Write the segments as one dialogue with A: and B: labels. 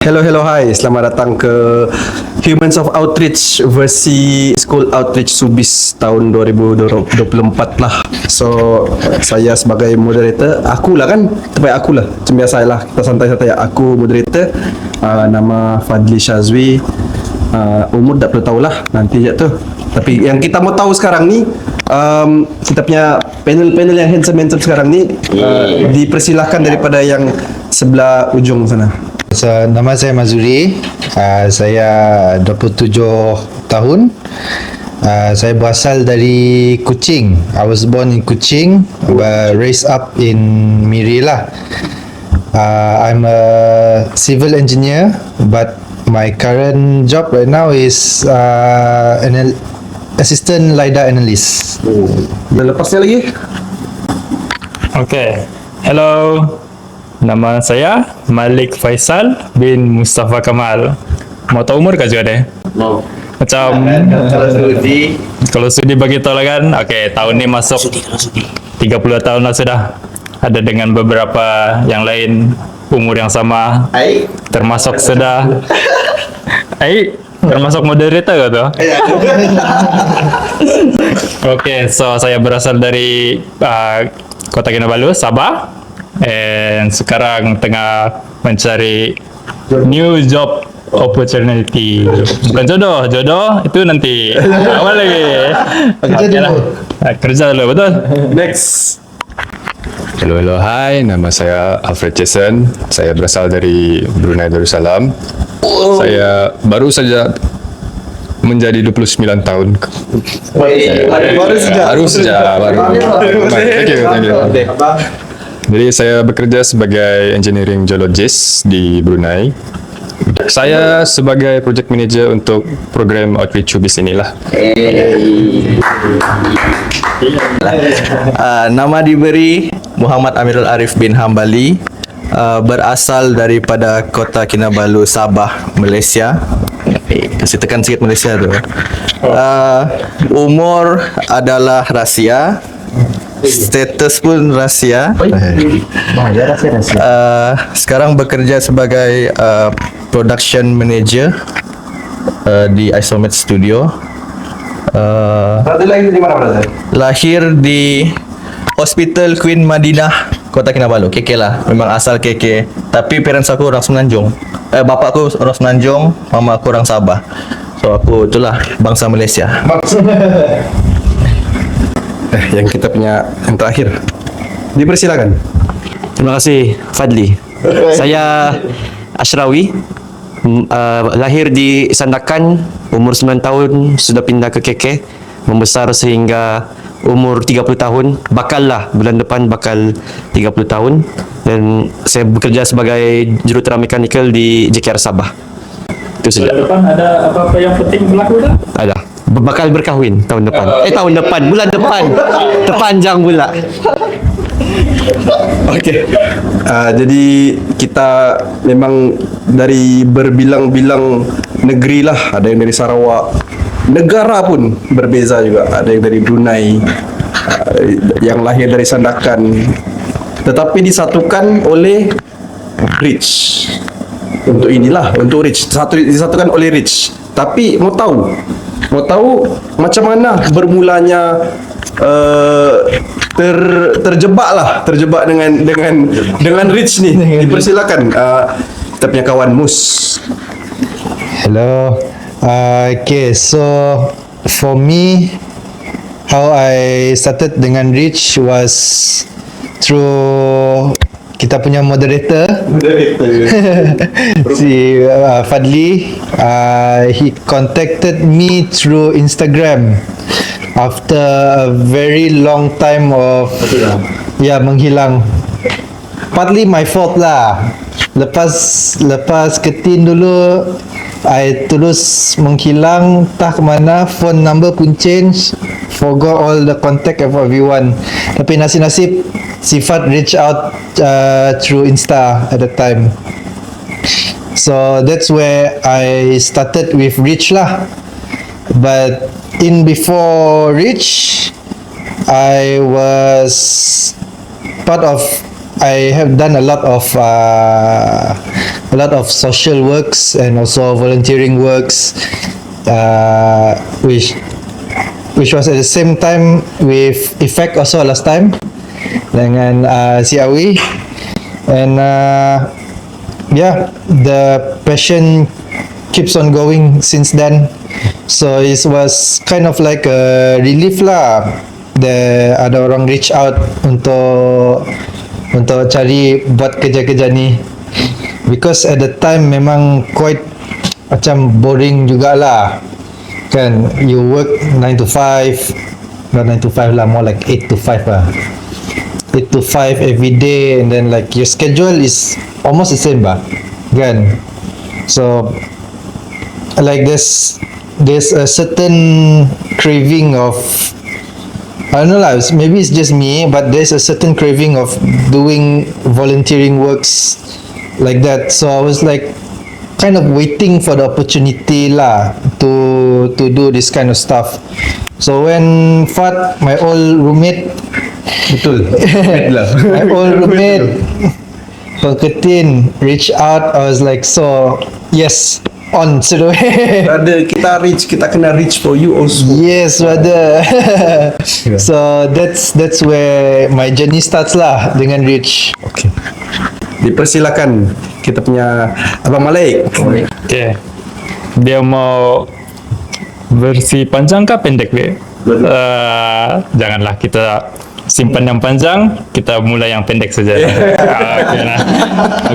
A: Hello, hi. Selamat datang ke Humans of Outreach versi School Outreach Subis tahun 2024 lah. So, saya sebagai moderator, akulah kan? Terbaik akulah. Macam biasa lah, kita santai-santai. Aku moderator, nama Fadli Shazwi. Umur tak perlu tahulah, nanti je tu. Tapi yang kita mau tahu sekarang ni, kita punya panel-panel yang handsome-handsome sekarang ni, dipersilahkan daripada yang sebelah ujung sana.
B: Nama saya Mazuri, saya 27 tahun. Saya berasal dari Kuching. I was born in Kuching, but raised up in Miri lah. I'm a civil engineer, but my current job right now is an assistant LiDAR analyst.
A: Dan lepasnya lagi.
C: Okay, hello. Nama saya Malik Faisal bin Mustafa Kamal. Mau tahu umur kah juga deh?
A: Mau.
C: Macam kalau sudi bagi tahu lah kan. Okay, tahun ni masuk 30 tahun lah sudah. Ada dengan beberapa yang lain umur yang sama. Termasuk sudah. Termasuk moderator ke tu? Okay, so saya berasal dari Kota Kinabalu, Sabah. And sekarang tengah mencari new job opportunity. Bukan jodoh itu nanti awal lagi. Kerja dulu, betul?
A: Next.
D: Hello, hai. Nama saya Alfred Jason. Saya berasal dari Brunei Darussalam. Saya baru saja menjadi 29 tahun.
A: Baru sejak.
D: Thank you. Jadi saya bekerja sebagai engineering geologist di Brunei. Saya sebagai project manager untuk program Outreach Subis inilah.
E: Nama diberi Muhammad Amirul Arif bin Hambali, berasal daripada Kota Kinabalu, Sabah, Malaysia. Kasih tekan sikit Malaysia tu. Umur adalah rahsia. Status pun rahsia. Sekarang bekerja sebagai production manager di Isomet Studio.
A: Brother lahir di mana, brother?
E: Lahir di Hospital Queen Madinah, Kota Kinabalu, KK lah. Memang asal KK. Tapi parents aku orang Semenanjung. Bapak aku orang Semenanjung, mama aku orang Sabah. So aku itulah bangsa Malaysia.
A: Yang kita punya yang terakhir. Dipersilakan.
F: Terima kasih Fadli. Saya Ashrawi, lahir di Sandakan, umur 9 tahun sudah pindah ke KK, membesar sehingga umur 30 tahun, bakal lah bulan depan bakal 30 tahun, dan saya bekerja sebagai jurutera mekanikal di JKR Sabah. Itu saja.
C: Bulan depan ada apa-apa yang penting berlaku tak?
F: Ada. Bakal berkahwin tahun depan. Tahun depan, bulan depan. Terpanjang pula.
A: Okey. Jadi kita memang dari berbilang-bilang negeri lah. Ada yang dari Sarawak. Negara pun berbeza juga. Ada yang dari Brunei, yang lahir dari Sandakan, tetapi disatukan oleh Rich. Untuk inilah, untuk Rich. Disatukan oleh Rich. Tapi mau tahu macam mana bermulanya terjebak dengan Rich ni. Dipersilakan kita punya kawan Mus.
B: Hello. Okay, so for me, how I started dengan Rich was through kita punya moderator si Fadli. He contacted me through Instagram after a very long time of menghilang. Partly my fault lah. Lepas ketin dulu, I terus menghilang, tak ke mana, phone number pun change, forgot all the contact of everyone. Tapi nasib-nasib Sifat reach out through Insta at the time. So that's where I started with Rich lah. But before Rich, I was part of I have done a lot of a lot of social works and also volunteering works, which was at the same time with Effect also last time dengan Siawi, and yeah, the passion keeps on going since then. So it was kind of like a relief lah. Ada orang reach out untuk cari buat kerja-kerja ni, because at the time memang quite macam boring jugalah kan. You work 9 to 5, not 9 to 5 lah, more like 8 to 5 lah, 8 to 5 every day, and then like your schedule is almost the same bah kan. So like there's a certain craving of, I don't know lah, maybe it's just me, but there's a certain craving of doing volunteering works like that. So I was like kind of waiting for the opportunity lah to do this kind of stuff. So when Fat, my old roommate,
A: Betul.
B: my old roommate Pengketin reach out, I was like, so yes, on straight away.
A: Brother, kita kena reach for you also.
B: Yes, brother. So that's where my journey starts lah dengan Rich.
A: Okay. Dipersilakan kita punya Abang Malik.
C: Okay. Dia mau versi panjang kah pendek dia? Janganlah kita simpan yang panjang, kita mulai yang pendek saja. Okay, lah.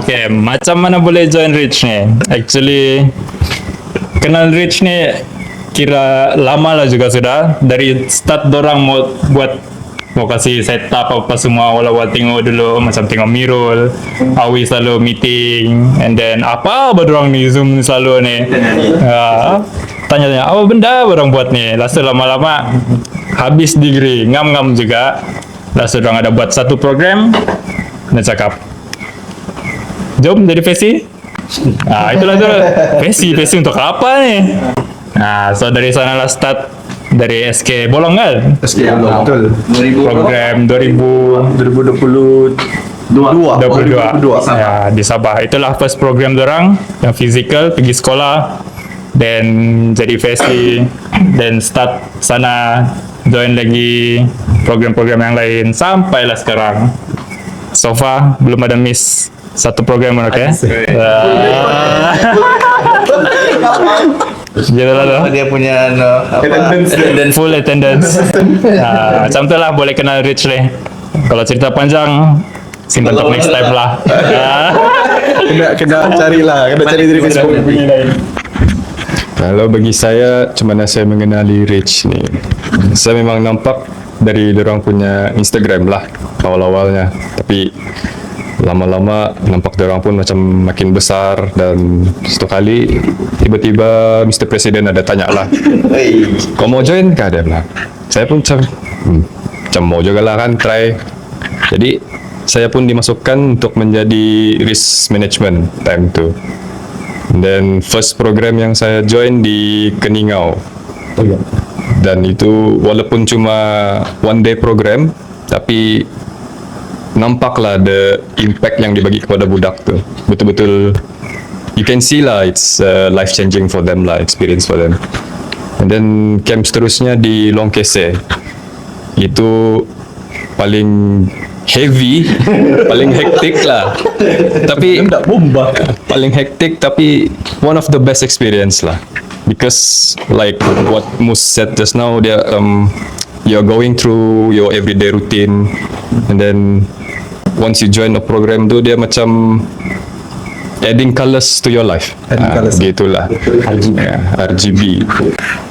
C: Okay, macam mana boleh join Rich ni? Actually, kenal Rich ni kira lama lah juga sudah. Dari start dorang mau kasih setup apa semua, awal-awal tengok dulu macam tengok Mirul, Awi selalu meeting, and then apa dorang ni Zoom selalu ni, tanya-tanya apa benda orang buat ni. Lepas tu lama-lama habis degree, ngam-ngam juga. Lepas tu dorang ada buat satu program, dia cakap, jom jadi Pesi. Itulah tu, Pesi untuk apa ni? So dari sana lah start, dari SK Bolong kan?
A: SK Bolong, betul.
C: Program 2022 ya, di Sabah. Itulah first program dorang yang physical, pergi sekolah, then jadi Fesi, then start sana join lagi program-program yang lain sampailah sekarang. So far belum ada miss satu program pun, okay? Gitu lah tu.
E: Dia punya attendance.
C: Full attendance. Macam tu lah boleh kenal Rich ni. Kalau cerita panjang simpan untuk next time lah.
A: Kena cari dari Facebook.
D: Kalau bagi saya, macam mana saya mengenali Rich ni? Saya memang nampak dari dorang punya Instagram lah awal-awalnya. Tapi lama-lama nampak dorang pun macam makin besar, dan satu kali tiba-tiba Mr. Presiden ada tanya lah, kau mau join kah? Dia bilang. Saya pun macam mau juga lah kan, try. Jadi saya pun dimasukkan untuk menjadi risk management time tu. And then first program yang saya join di Keningau. Dan itu walaupun cuma one day program, tapi nampaklah the impact yang dibagi kepada budak tu. Betul-betul you can see lah, it's life changing for them lah, experience for them. And then camp seterusnya di Long Kese. Itu paling heavy, paling hektik lah. Tapi paling hektik, tapi one of the best experience lah. Because like what Mus said just now, dia you're going through your everyday routine, and then once you join the program tu, dia macam adding colors to your life. Gitulah. RGB.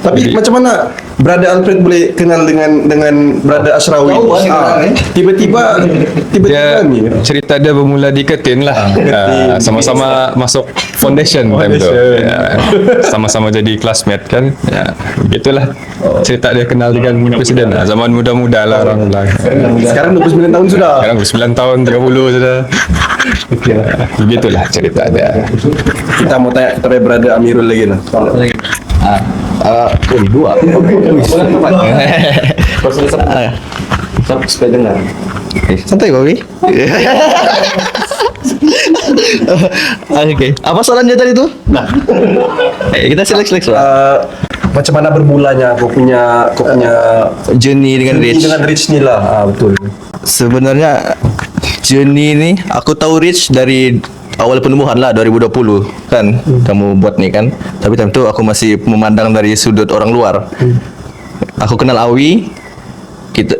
A: Tapi macam mana Brother Alfred boleh kenal dengan Brother Ashrawi? Tiba-tiba
D: Dia
A: ni.
D: cerita dia bermula di Ketin lah. Sama-sama masuk foundation time tu. Sama-sama jadi classmate kan. Begitulah cerita dia kenal dengan Presiden. Zaman muda-muda lah orang bilang.
A: Sekarang 29 tahun sudah.
D: Sekarang 9 tahun, 30 sudah. Begitulah cerita dia.
A: Kita mau tanya kepada Brother Amirul lagi lah.
E: Dua.
F: Supaya dengar.
E: Santai kau, Okay. Apa soalannya tadi tuh? Nah. Kita select lah.
A: Macam mana bermulanya kau punya
E: Journey dengan Rich.
A: dengan Rich ni lah. Betul.
E: Sebenarnya journey ni aku tahu Rich dari awal penemuan lah 2020 kan. Kamu buat ni kan. Tapi time tu aku masih memandang dari sudut orang luar. Aku kenal Awi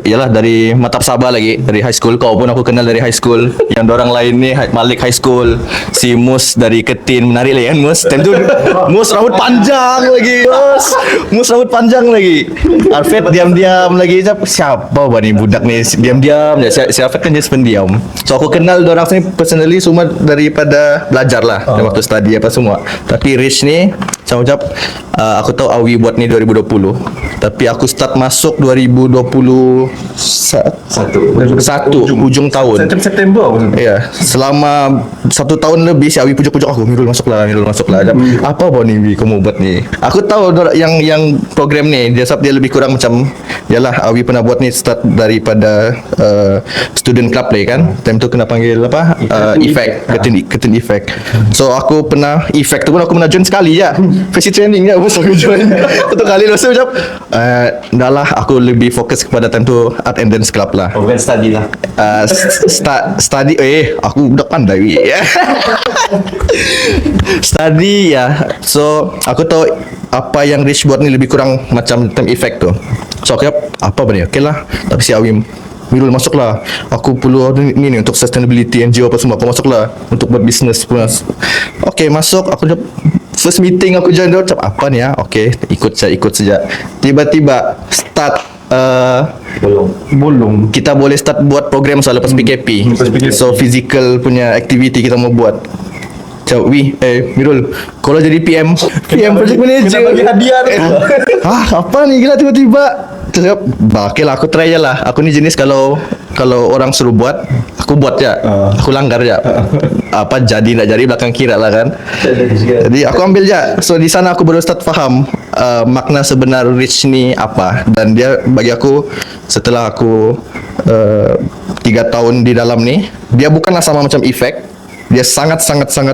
E: ialah dari Matap Sabah lagi, dari high school. Kau pun aku kenal dari high school. Yang orang lain ni Malik high school, si Mus dari Ketin, menarik lah kan Mus. Time tu Mus rambut panjang lagi, Mus rambut panjang lagi. Arfet diam-diam lagi. Siapa ni budak ni diam-diam je. Si Arfet kan just pendiam. So aku kenal dorang sini personally semua daripada belajar lah, waktu study apa semua. Tapi Rich ni macam aku tahu Awi buat ni 2020. Tapi aku start masuk 2021 hujung tahun.
A: September.
E: Ya, selama 1 tahun lebih si Awi pujuk-pujuk aku, Mirul masuklah. Apa ni Wi kamu buat ni? Aku tahu yang program ni dia lebih kurang macam yalah Awi pernah buat ni start daripada student club play kan. Time tu kena panggil apa? Effect, Ketin Effect. So aku pernah Effect tu pun aku pernah join sekali je. Basic training je aku join. Satu kali lepas tu macam dah lah aku lebih fokus kepada time tu art and dance club lah.
F: Bukan study lah.
E: Study aku udah pandai wi. Study ya. So aku tahu apa yang Rich buat ni lebih kurang macam time effect tu. So aku apa benda? Okay lah. Tapi si Awim Mirul masuklah. Aku perlu ni untuk sustainability NGO apa semua. Kau masuklah untuk buat business pun. Okay masuk. Aku first meeting aku join dia macam apa ni ya? Okay ikut saja. Tiba-tiba start bolong. Kita boleh start buat program soal lepas PKP. So physical punya activity kita mau buat. Cakap, Mirul, kalau jadi PM project manager.
A: Kena bagi hadiah tu.
E: Apa ni gila tiba-tiba. Terus cakap, okay lah aku try je lah. Aku ni jenis kalau orang suruh buat, aku buat je. Aku langgar je. Apa jadi nak jadi belakang kira lah kan. Jadi aku ambil je. So di sana aku baru start faham makna sebenar Rich ni apa. Dan dia bagi aku setelah aku 3 tahun di dalam ni, dia bukanlah sama macam Effect. Dia sangat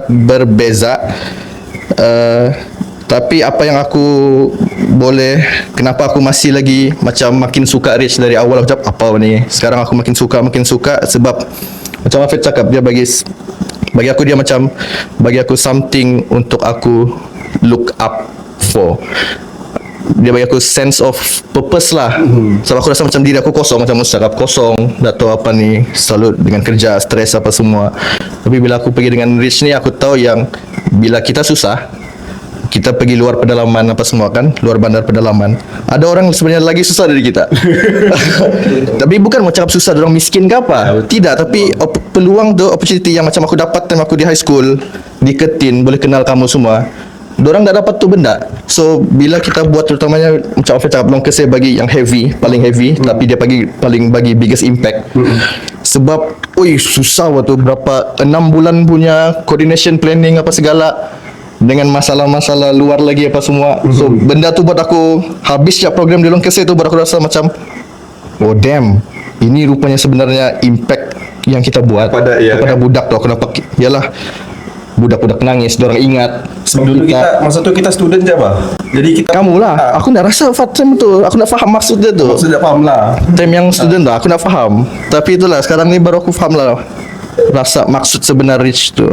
E: berbeza. Tapi apa yang aku boleh, kenapa aku masih lagi macam makin suka Rich dari awal macam apa ni. Sekarang aku makin suka sebab macam Afid cakap, dia bagi aku dia macam bagi aku something untuk aku look up for. Dia bagi aku sense of purpose lah. Sebab aku rasa macam diri aku kosong, macam cakap kosong, tak tahu apa ni, selalu dengan kerja, stres apa semua. Tapi bila aku pergi dengan Rich ni, aku tahu yang bila kita susah, kita pergi luar pedalaman apa semua kan, luar bandar pedalaman, ada orang sebenarnya lagi susah dari kita. Tapi bukan mau cakap susah orang miskin ke apa, tidak. Tapi peluang tu, opportunity yang macam aku dapat time aku di high school di Ketin, boleh kenal kamu semua, dorang tak dapat tu benda. So bila kita buat, terutamanya macam Afif cakap, long keseh bagi yang heavy, paling heavy, tapi dia paling bagi biggest impact. Sebab susah waktu berapa 6 bulan punya coordination planning apa segala, dengan masalah-masalah luar lagi apa semua. So benda tu buat aku habis je program di long keseh tu, baru aku rasa macam oh damn, ini rupanya sebenarnya impact yang kita buat kepada budak tu. Aku nampak yalah budak-budak nangis, dorang ingat.
A: Dulu masa tu kita student je bah. Jadi kita
E: kamu lah. Aku nak rasa time tu, aku nak faham maksud dia tu.
A: maksud tak faham lah.
E: Time yang student tu aku nak faham. Tapi itulah sekarang ni baru aku faham lah rasa maksud sebenar Rich tu.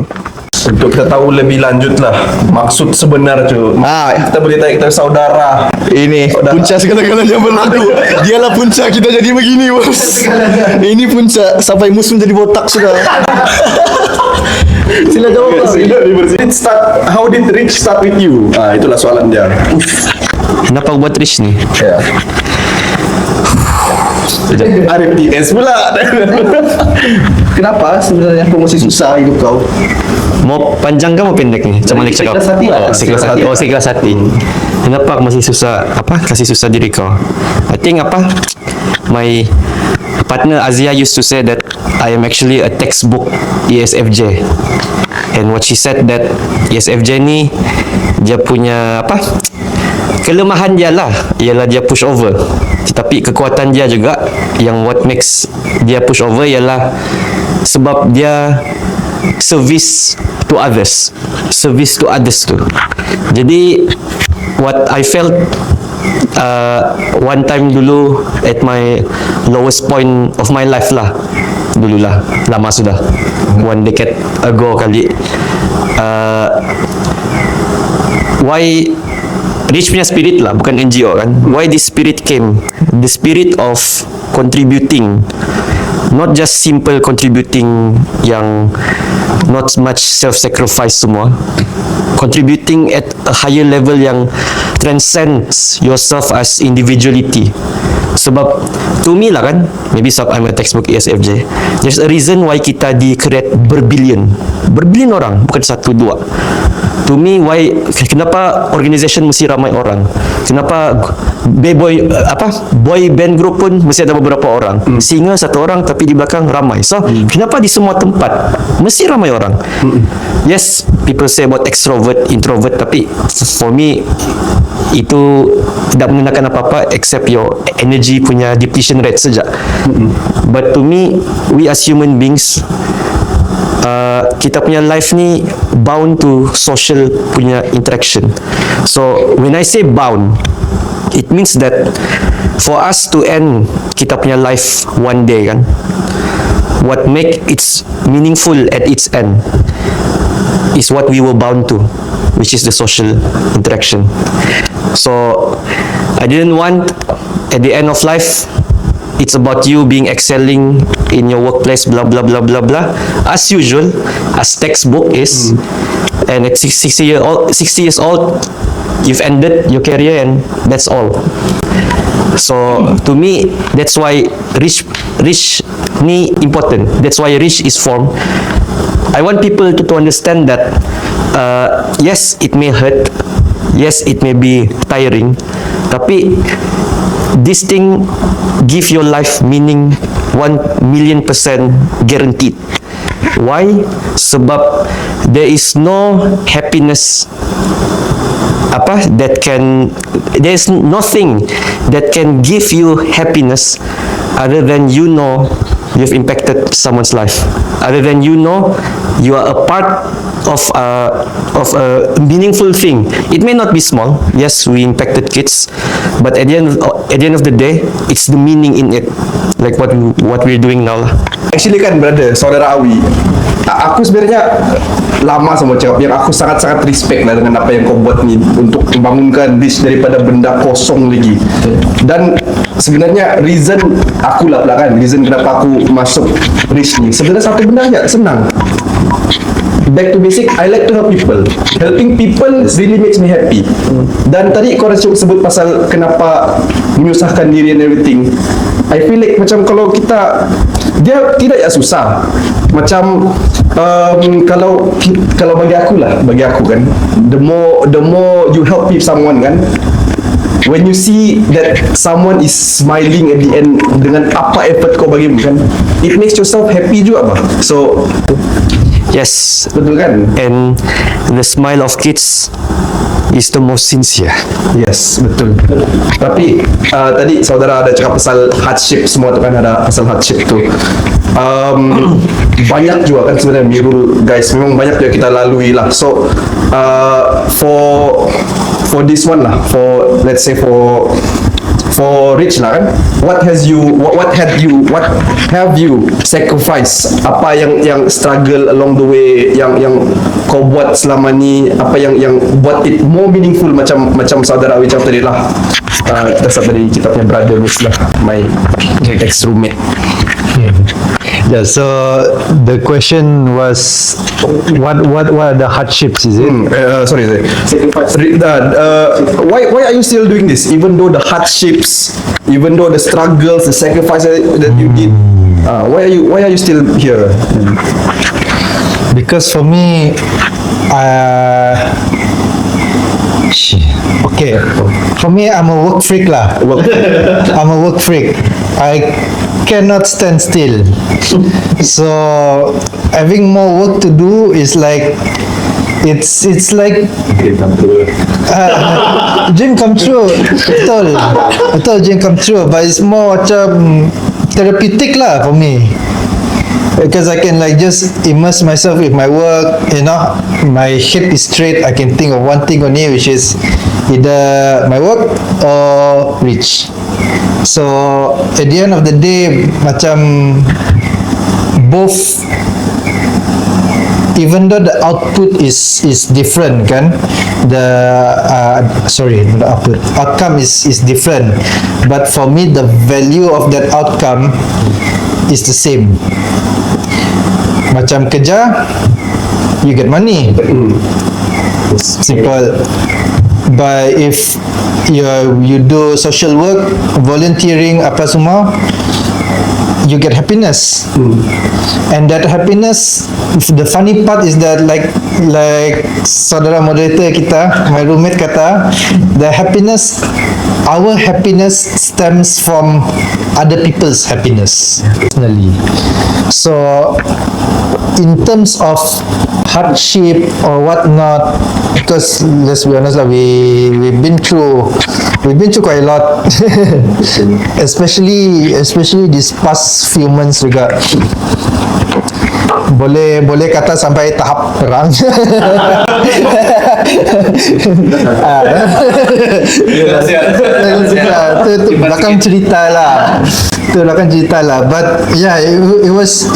A: Untuk kita tahu lebih lanjut lah maksud sebenar tu. Kita boleh tanya kita saudara.
E: Ini punca segala-galanya berlaku. Dialah punca kita jadi begini bos. Ini punca sampai musuh jadi botak sudah. Sila jawab lah.
A: How did Rich start with you? Itulah soalan dia.
F: Kenapa buat Rich ni?
A: RFTS pula.
E: Kenapa sebenarnya kau masih susah hidup kau?
F: Mau panjang ke mau pendek ni? Macam Malik cakap.
E: Seikhlas hati lah.
F: Seikhlas hati. Seikhlas hati. Kenapa aku masih susah kasih susah diri kau? I think my partner Azia used to say that I am actually a textbook ESFJ. And what she said that ESFJ ni dia punya kelemahan dia lah ialah dia push over. Tetapi kekuatan dia juga yang what makes dia push over ialah sebab dia service to others. Service to others tu. Jadi what I felt one time dulu at my lowest point of my life lah, dululah, lama sudah, 1 decade ago kali. Why Rich punya spirit lah, bukan NGO kan. Why this spirit came? The spirit of contributing, not just simple contributing yang not much self-sacrifice semua. Contributing at a higher level yang transcends yourself as individuality. Sebab to me lah kan, maybe I'm a textbook ESFJ, there's a reason why kita di-create berbilion orang, bukan 1, 2. To me, why, kenapa organisation mesti ramai orang? Kenapa boy band group pun mesti ada beberapa orang? Singer 1 orang tapi di belakang ramai. So, kenapa di semua tempat mesti ramai orang? Yes, people say about extrovert, introvert, tapi for me itu tidak menandakan apa-apa except your energy punya depletion rate saja. But to me, we as human beings, kita punya life ni bound to social punya interaction. So when I say bound, it means that for us to end kita punya life one day kan, what make it meaningful at its end is what we were bound to, which is the social interaction. So I didn't want at the end of life it's about you being excelling in your workplace, blah blah blah blah blah, as usual, as textbook is. And at 60 years old, you've ended your career and that's all. So to me, that's why rich ni important. That's why rich is formed. I want people to understand that yes, it may hurt, yes, it may be tiring, tapi this thing give your life meaning 1,000,000% guaranteed. Why? Sebab there is no happiness there is nothing that can give you happiness other than you know you've impacted someone's life, other than you know you are a part of a meaningful thing. It may not be small. Yes, we impacted kids, but at the end of the day, it's the meaning in it, like what we're doing now lah.
A: Actually kan brother, saudara Awi, aku sebenarnya lama sama cakap yang aku sangat-sangat respect lah dengan apa yang kau buat ni untuk membangunkan Rich daripada benda kosong lagi. Dan sebenarnya reason aku lah kan, reason kenapa aku masuk Rich ni sebenarnya satu benda aja, senang. Back to basic, I like to help people. Helping people really makes me happy. Dan tadi kau sebut pasal kenapa menyusahkan diri and everything. I feel like macam kalau kita, dia tidak ya susah. Macam kalau bagi aku kan, the more you help someone kan, when you see that someone is smiling at the end dengan apa effort kau bagi kan, it makes yourself happy juga bah. So
F: Yes,
A: betul kan?
F: and the smile of kids is the most sincere.
A: Yes, betul. Tapi tadi saudara ada cakap pasal hardship semua tu kan, ada pasal hardship tu. Banyak juga kan sebenarnya Mirul guys, memang banyak juga kita lalui lah. So for this one lah, for let's say for Rich lah kan, what have you sacrifice, apa yang struggle along the way, yang kau buat selama ni, apa yang buat it more meaningful, macam saudara Awi cakap tadi lah. Kita start dari kita punya brother Rich lah, my ex roommate.
B: Yeah, so the question was what are the hardships, is it?
A: Sorry. Why are you still doing this? Even though the hardships, even though the struggles, the sacrifices that you did, why are you still here?
B: Because for me, okay, for me, I'm a work freak lah. I'm a work freak. I cannot stand still. So having more work to do is like it's like dream come true. Betul dream come true. But it's more macam therapeutic lah for me. because I can like just immerse myself with my work, you know, my head is straight, I can think of one thing only, which is either my work or rich. So at the end of the day, macam both, even though the output is different kan, the sorry, the outcome is different, but for me the value of that outcome is the same. Macam kerja, you get money, simple. But if you do social work, volunteering apa semua, you get happiness. And that happiness, the funny part is that like saudara moderator kita, my roommate kata, the happiness, our happiness stems from other people's happiness personally. So in terms of hardship or whatnot, because let's be honest, we've been through quite a lot, especially these past few months juga. Boleh kata sampai tahap perang. Itu belakang cerita lah. But yeah, it was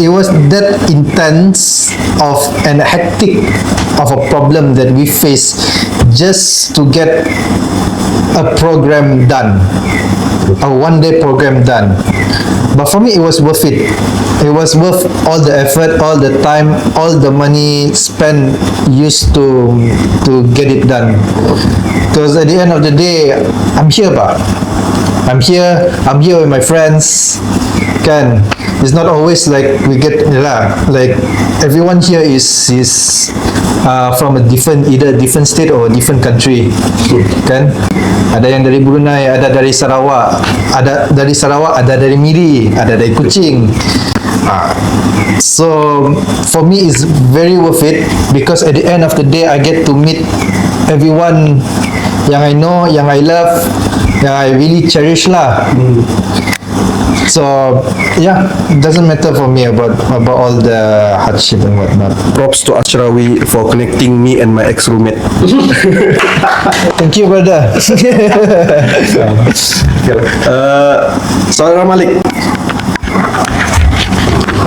B: that intense of and hectic of a problem that we face just to get a program done, a one-day program done. But for me, it was worth it. It was worth all the effort, all the time, all the money spent used to get it done. Because at the end of the day, I'm here, bah. I'm here with my friends. Kan, it's not always like we get lah. Like everyone here is from either a different state or a different country. Kan, ada yang dari Brunei, ada dari Sarawak, ada dari Miri, ada dari Kuching. So for me, it's very worth it because at the end of the day, I get to meet everyone yang I know, yang I love, yang I really cherish lah. So yeah, it doesn't matter for me about all the hardship and whatnot.
A: Props to Ashrawi for connecting me and my ex-roommate.
B: Thank you, brother.
A: Saudara Malik,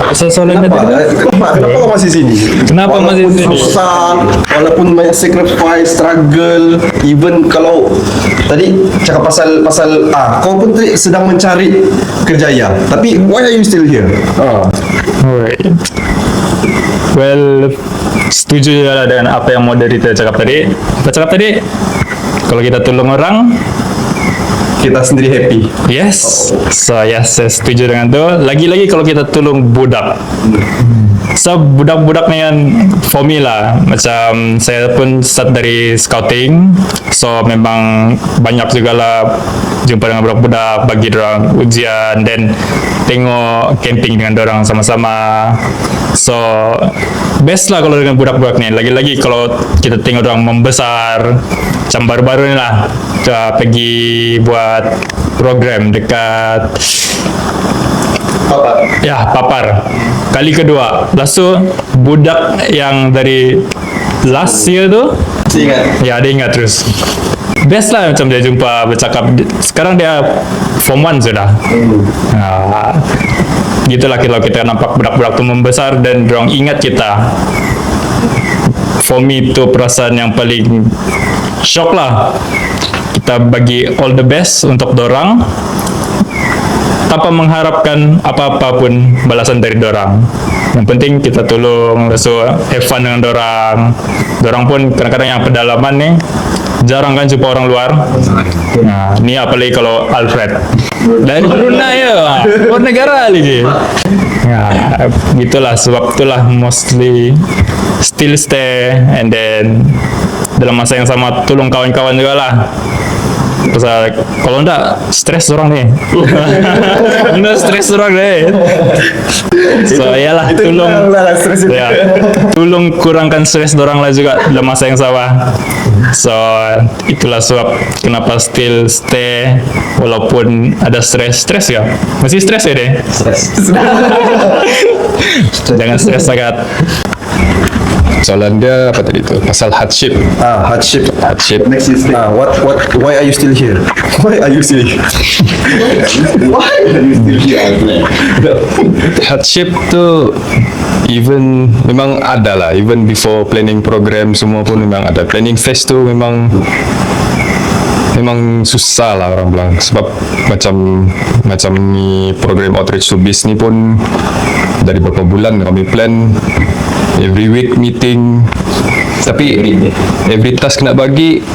A: kenapa kau masih sini?
C: Kenapa masih
A: Walaupun
C: sini?
A: susah, walaupun banyak sacrifice, struggle, even kalau tadi cakap pasal kau pun tadi sedang mencari kerjaya, tapi why are you still here?
C: Alright. Well, setuju juga lah dengan apa yang moderator cakap tadi. Apa cakap tadi? Kalau kita tolong orang,
A: Kita sendiri happy.
C: yes. So yes, saya setuju dengan tu. Lagi-lagi kalau kita tolong budak. So budak-budak ni kan for me lah. Macam saya pun start dari scouting. So memang banyak juga lah jumpa dengan budak-budak, bagi dorang ujian, dan tengok camping dengan dorang sama-sama. So best lah kalau dengan budak-budak ni. Lagi-lagi kalau kita tengok dorang membesar. Macam baru-baru ni lah kita pergi buat program dekat Papar. Kali kedua. Lepas tu budak yang dari last year tu, ya dia ingat terus. Best lah macam dia jumpa, bercakap. Sekarang dia form 1 sudah. Gitulah kalau kita nampak budak-budak tu membesar dan dorang ingat kita. For me tu perasaan yang paling shock lah. Kita bagi all the best untuk dorang tanpa mengharapkan apa-apa pun balasan dari dorang. Yang penting kita tolong, so have fun dengan dorang. Dorang pun kadang-kadang yang pedalaman ni jarang kan jumpa orang luar. Ni apalagi kalau Alfred dari Brunei ya, luar negara lagi. Gitulah, sebab itulah mostly still stay, and then dalam masa yang sama tolong kawan-kawan juga lah. Pasal kalau enggak stres orang nih. Enggak stres orang deh. So iyalah tolong ya, tolong kurangkan stres orang lah juga dalam masa yang sama. So itulah sebab kenapa still stay walaupun ada stres ya. Masih stres ya deh. Jangan stres sangat.
D: Soalan dia apa tadi tu? Pasal hardship.
A: Hardship.
D: Hardship.
A: Why are you still here? Why are you still here?
D: Hardship tu even memang ada lah. Even before planning program semua pun memang ada. Planning phase tu memang susah lah orang bilang, sebab macam ni program outreach to biz ni pun dari beberapa bulan kami plan, every week meeting, tapi every task nak bagi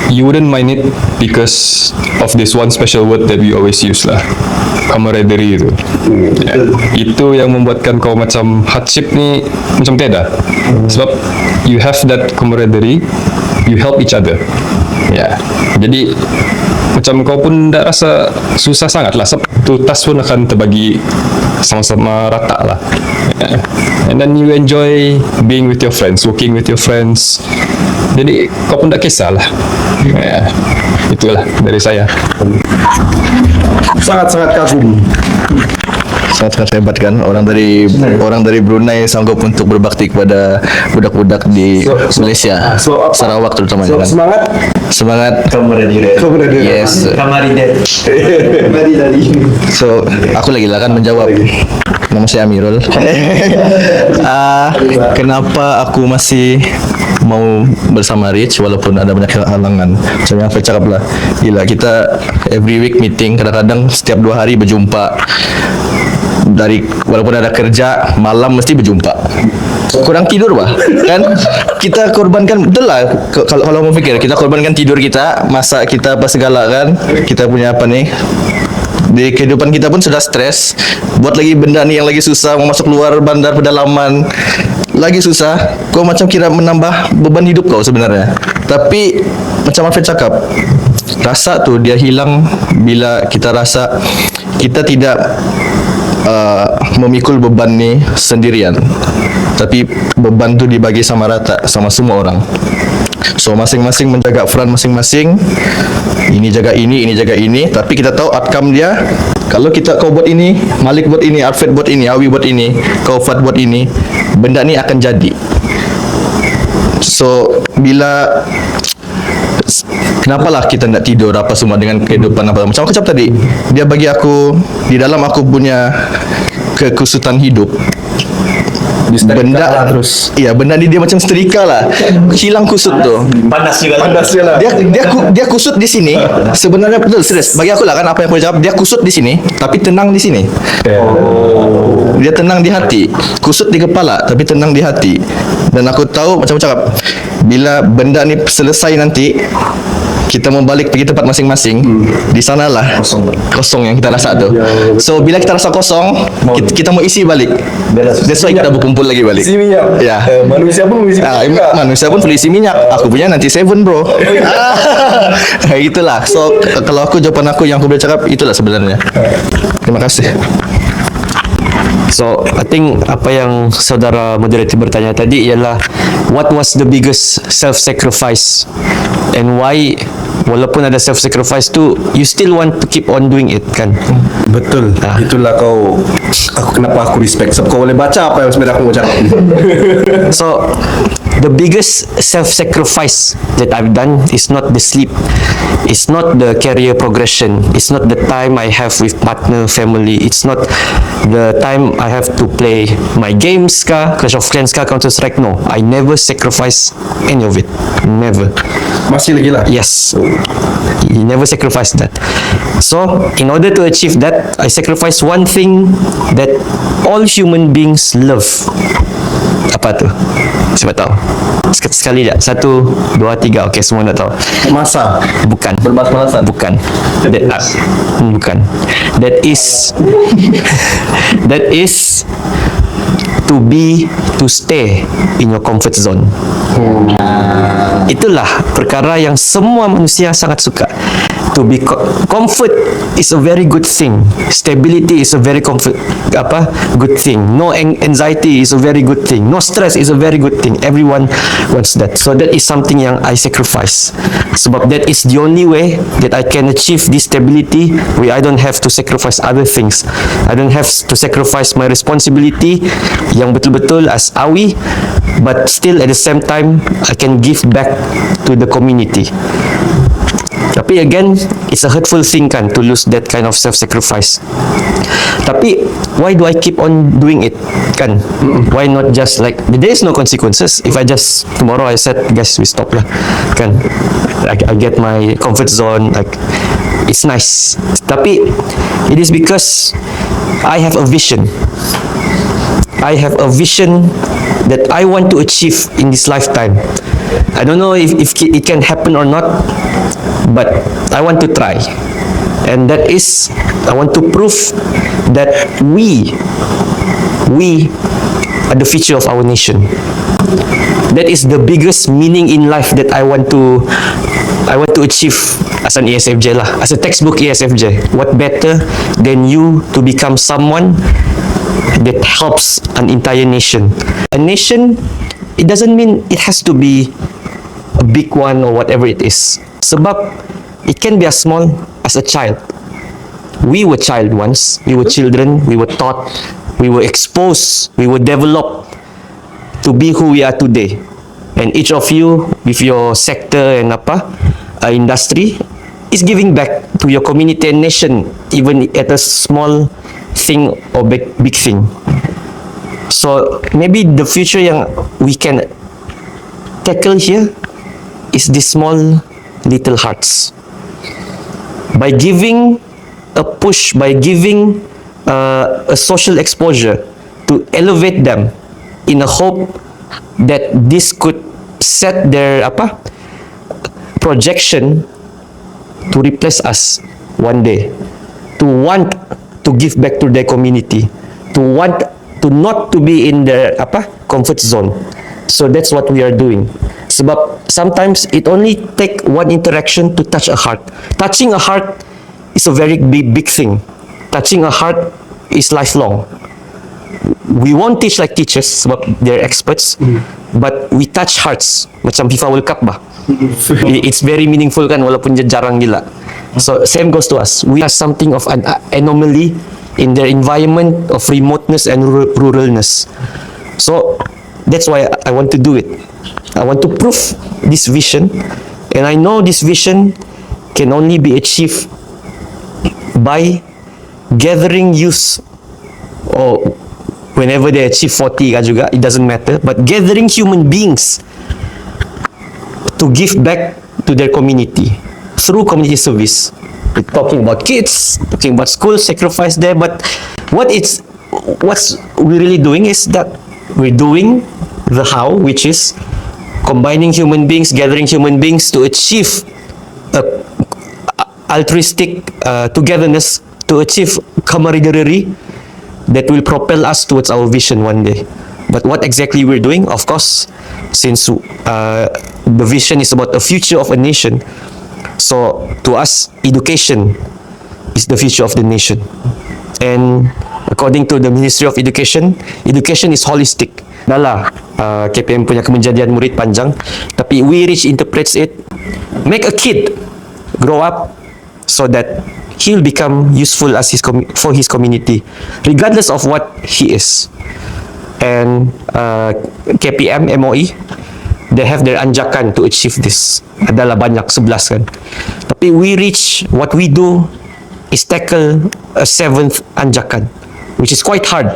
D: you wouldn't mind it because of this one special word that we always use lah, camaraderie itu. Itu yang membuatkan kau macam hardship ni macam tiada, sebab you have that camaraderie, you help each other. Jadi macam kau pun tak rasa susah sangat lah, sebab tu task pun akan terbagi sama-sama rata lah. And then you enjoy being with your friends, working with your friends. Jadi kau pun tak kisah lah. Itulah dari saya.
A: Sangat-sangat kagum.
E: Sangat hebat kan, orang dari Brunei sanggup untuk berbakti kepada budak-budak di Malaysia, Sarawak terutamanya kan. Semangat yes. So aku lagi lah kan menjawab. Nama saya Amirul. Kenapa aku masih mau bersama Rich walaupun ada banyak halangan? Macam yang saya cakap lah, gila, kita every week meeting, kadang-kadang setiap 2 hari berjumpa. Walaupun ada kerja, malam mesti berjumpa. Kurang tidur bah, kan? Kita korbankan, betul lah. Kalau mau fikir, kita korbankan tidur kita, masa kita apa segala kan? Kita punya apa nih? Di kehidupan kita pun sudah stres. Buat lagi benda ni yang lagi susah, mau masuk luar bandar pedalaman, lagi susah. Kau macam kira menambah beban hidup kau sebenarnya. Tapi macam Alfred cakap, rasa tu dia hilang bila kita rasa kita tidak memikul beban ni sendirian, tapi beban tu dibagi sama rata sama semua orang. So masing-masing menjaga front masing-masing. Ini jaga ini jaga ini. Tapi kita tahu outcome dia. Kalau kau buat ini, Malik buat ini, Alfred buat ini, Awi buat ini, kau Fat buat ini, benda ni akan jadi. So kenapalah kita nak tidur apa semua dengan kehidupan apa macam aku cakap tadi, dia bagi aku di dalam aku punya kekusutan hidup. Benda terus. Iya, benda ni dia macam setrika lah. Hilang kusut tu.
F: Panas juga.
E: Dia kusut di sini. Sebenarnya betul serius. Bagi aku lah kan apa yang aku jawab, dia kusut di sini tapi tenang di sini. Dia tenang di hati. Kusut di kepala tapi tenang di hati. Dan aku tahu macam aku cakap, bila benda ni selesai nanti, kita mau balik pergi tempat masing-masing, di sanalah kosong yang kita rasa tu. So bila kita rasa kosong, kita mau isi balik. That's why kita berkumpul lagi balik.
A: Isi minyak.
E: Ya.
A: Manusia pun isi minyak.
E: Manusia pun perlu isi minyak. Aku punya nanti 7 bro. Itulah. So kalau jawaban aku yang aku boleh cakap itulah sebenarnya. Terima kasih.
F: So, I think apa yang saudara moderator bertanya tadi ialah what was the biggest self-sacrifice and why walaupun ada self-sacrifice tu you still want to keep on doing it kan?
A: Betul. Itulah kenapa aku respect. Sebab kau boleh baca apa yang sebenarnya aku mau cakap.
F: So, the biggest self-sacrifice that I've done is not the sleep, it's not the career progression, it's not the time I have with partner, family, it's not the time I have to play my games ka, Clash of Clans ka, Counter Strike. No, I never sacrifice any of it. Never.
A: Masih lagi lah.
F: Yes, you never sacrifice that. So in order to achieve that, I sacrifice one thing that all human beings love. Apa tu? Siapa tahu? Sekali tak? 1, 2, 3. Okay, semua nak tahu.
A: Masa.
F: Bukan.
E: Bermas-malasan.
F: Bukan. Bukan. That is to stay in your comfort zone. Itulah perkara yang semua manusia sangat suka. to be comfort is a very good thing. Stability is a very good thing. No anxiety is a very good thing. No stress is a very good thing. Everyone wants that. So that is something yang I sacrifice. Sebab that is the only way that I can achieve this stability where I don't have to sacrifice other things. I don't have to sacrifice my responsibility yang betul-betul as Awi, but still at the same time I can give back to the community. Tapi again, it's a hurtful thing kan to lose that kind of self-sacrifice. Tapi why do I keep on doing it kan? Why not just like there is no consequences if I just tomorrow I said guys we stop lah kan? I get my comfort zone, like it's nice. Tapi it is because I have a vision. I have a vision that I want to achieve in this lifetime. I don't know if it can happen or not, but I want to try. And that is, I want to prove that we are the future of our nation. That is the biggest meaning in life that I want to achieve as an ESFJ lah, as a textbook ESFJ. What better than you to become someone that helps an entire nation. A nation, it doesn't mean it has to be a big one or whatever it is. Sebab it can be as small as a child. We were child once. We were children. We were taught. We were exposed. We were developed to be who we are today. And each of you with your sector and industry is giving back to your community and nation, even at a small thing or big thing. So maybe the future yang we can tackle here is these small little hearts. By giving a push, by giving a social exposure to elevate them in a hope that this could set their projection to replace us one day, to want to give back to their community, to want to not to be in their comfort zone. So that's what we are doing. Sebab sometimes it only take one interaction to touch a heart. Touching a heart is a very big thing. Touching a heart is lifelong. We won't teach like teachers sebab they're experts, but we touch hearts macam FIFA World Cup bah. It's very meaningful kan walaupun dia jarang gila. So same goes to us. We are something of an anomaly in their environment of remoteness and ruralness. So that's why I want to do it. I want to prove this vision, and I know this vision can only be achieved by gathering youth, or whenever they achieve 40 juga, it doesn't matter, but gathering human beings to give back to their community through community service. We're talking about kids, talking about school sacrifice there, but what's we're really doing is that we're doing the how, which is combining human beings, gathering human beings to achieve altruistic togetherness, to achieve camaraderie that will propel us towards our vision one day. But what exactly we're doing, of course, since the vision is about the future of a nation, so to us, education is the future of the nation. And according to the Ministry of Education, education is holistic. Dah lah, KPM punya kemenjadian murid panjang, tapi we rich interprets it, make a kid grow up so that he'll become useful as for his community, regardless of what he is. And KPM, MOE, they have their anjakan to achieve this. Adalah banyak, 11 kan. Tapi we reach, what we do is tackle a 7th anjakan, which is quite hard.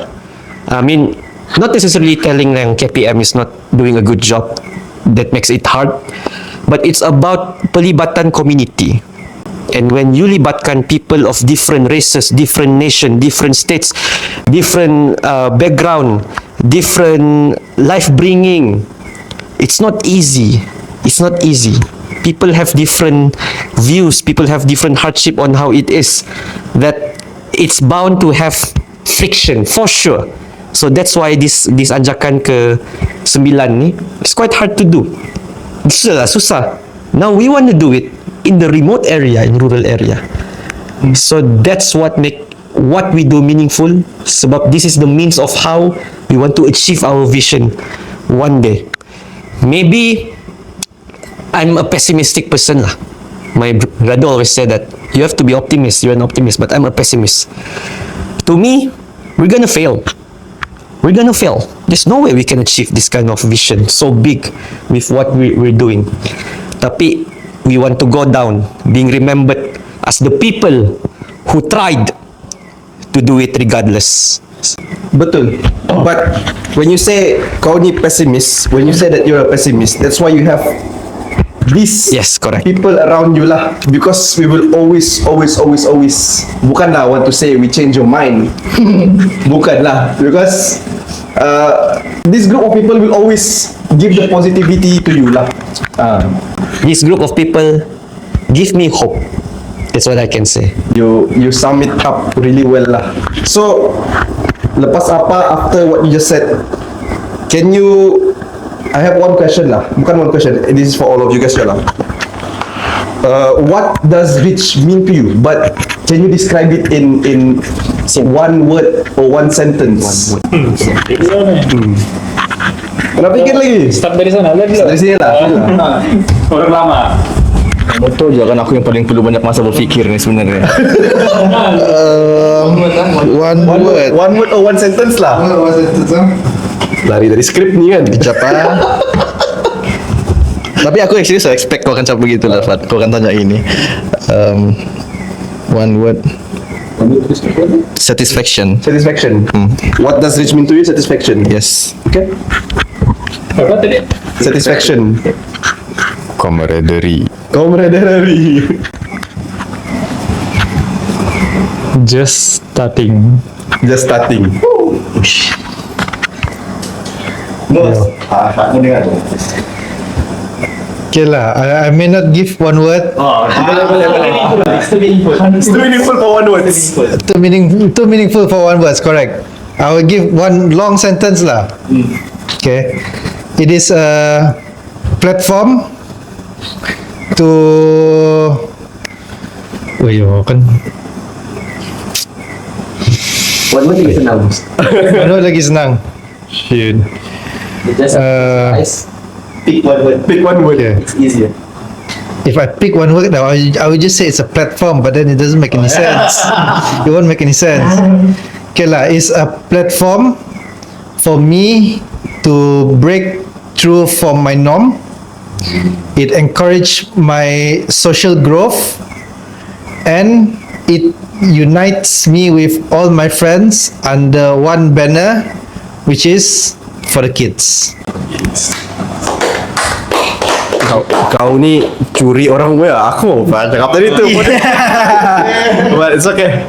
F: I mean, not necessarily telling them KPM is not doing a good job, that makes it hard, but it's about pelibatan community. And when you libatkan people of different races, different nation, different states, different background, different life bringing, it's not easy. It's not easy. People have different views, people have different hardship on how it is, that it's bound to have friction for sure. So that's why this anjakan ke-9 ni, it's quite hard to do. Susah. Now we want to do it in the remote area, in rural area. So that's what make what we do meaningful, sebab this is the means of how we want to achieve our vision one day. Maybe I'm a pessimistic person lah. My brother always said that you have to be optimist, you're an optimist, but I'm a pessimist. To me, we're gonna fail. We're gonna fail. There's no way we can achieve this kind of vision so big with what we're doing. Tapi we want to go down, being remembered as the people who tried to do it regardless.
A: Betul. But when you say kau ni pessimist, when you say that you're a pessimist, that's why you have these
F: Yes, correct.
A: people around you lah. Because we will always bukanlah want to say we change your mind. Bukanlah. Because this group of people will always give the positivity to you lah.
F: This group of people give me hope. That's what I can say.
A: You sum it up really well lah. So lepas apa, after what you just said, can you, I have one question lah, bukan one question, this is for all of you guys lah. What does rich mean to you? But can you describe it in one word or one sentence? Kena fikir lagi.
C: Start dari sana.
A: Dari sini lah.
C: Orang lama.
E: Betul juga kan, aku yang paling perlu banyak masa berfikir ni sebenarnya.
B: One word.
A: One word or one sentence lah. Lari dari skrip ni kan.
E: Kejap Tapi aku actually so expect kau akan cakap begitu lah, Fat. Kau akan tanya ini. One word. Satisfaction.
A: Satisfaction. What does rich mean to you? Satisfaction.
E: Yes.
A: Okay.
C: Apa tadi?
A: Satisfaction.
D: Camaraderie.
A: Camaraderie.
C: Just starting.
A: Just starting.
B: Okay lah, I may not give one word.
A: It's too meaningful for one word.
B: Too meaningful for one word. Correct. I will give one long sentence lah. Okay. It is a platform to. Kan.
F: One word lagi senang.
B: One word lagi senang.
C: Shit.
A: Pick one word. Pick one word.
B: Okay.
F: It's easier.
B: If I pick one word now, I would just say it's a platform, but then it doesn't make any sense. It won't make any sense. Okay lah, it's a platform for me to break through from my norm. It encouraged my social growth, and it unites me with all my friends under one banner, which is for the kids.
A: Kau ni curi orang gue. Aku cakap tadi tu. But it's okay.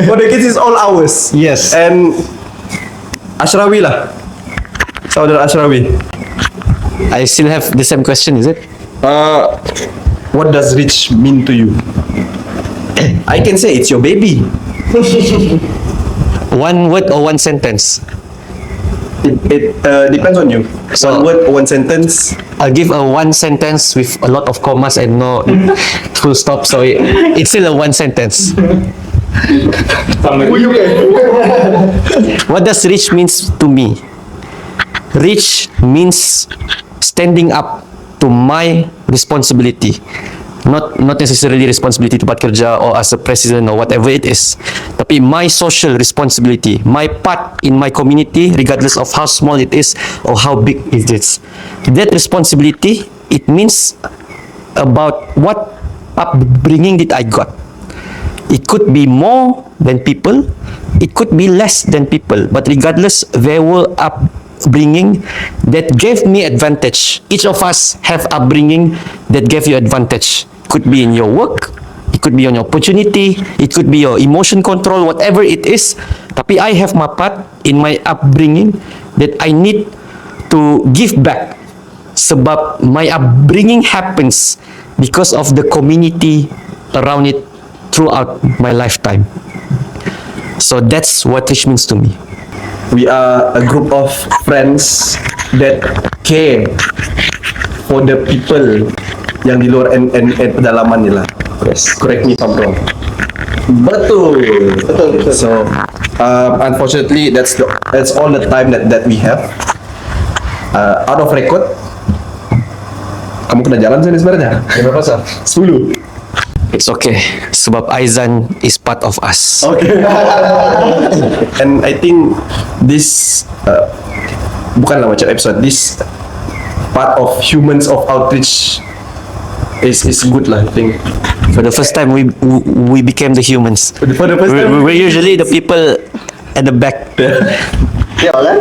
A: For the kids is all ours.
B: Yes.
A: And Ashrawi lah. Saudara Ashrawi.
F: I still have the same question, is it?
A: What does rich mean to you? I can say it's your baby.
F: One word or one sentence?
A: It depends on you.
F: So-
A: One word or one sentence.
F: I'll give a one sentence with a lot of commas and no full stop, so it's still a one sentence. What does rich means to me? Rich means standing up to my responsibility. Not necessarily responsibility tempat kerja or as a president or whatever it is, tapi my social responsibility, my part in my community, regardless of how small it is or how big it is. That responsibility, it means about what upbringing did I got. It could be more than people, it could be less than people, but regardless, there were upbringing that gave me advantage. Each of us have upbringing that gave you advantage. Could be in your work, it could be on your opportunity, it could be your emotion control, whatever it is. Tapi I have my part in my upbringing that I need to give back. Sebab my upbringing happens because of the community around it throughout my lifetime. So that's what rich means to me.
A: We are a group of friends that care for the people yang di luar pedalaman ni lah.
D: Yes.
A: Correct me if I'm wrong. Betul. So, unfortunately, that's all the time that we have. Out of record. Kamu kena jalan sini sebenarnya. Berapa pasal? 10.
F: It's okay. Sebab Aizan is part of us.
A: Okay. And I think this bukanlah macam episode. This part of Humans of Outreach is good lah. I think.
F: For the first time, we became the humans.
A: For the first time.
F: We're usually the people at the back.
A: Ya kan?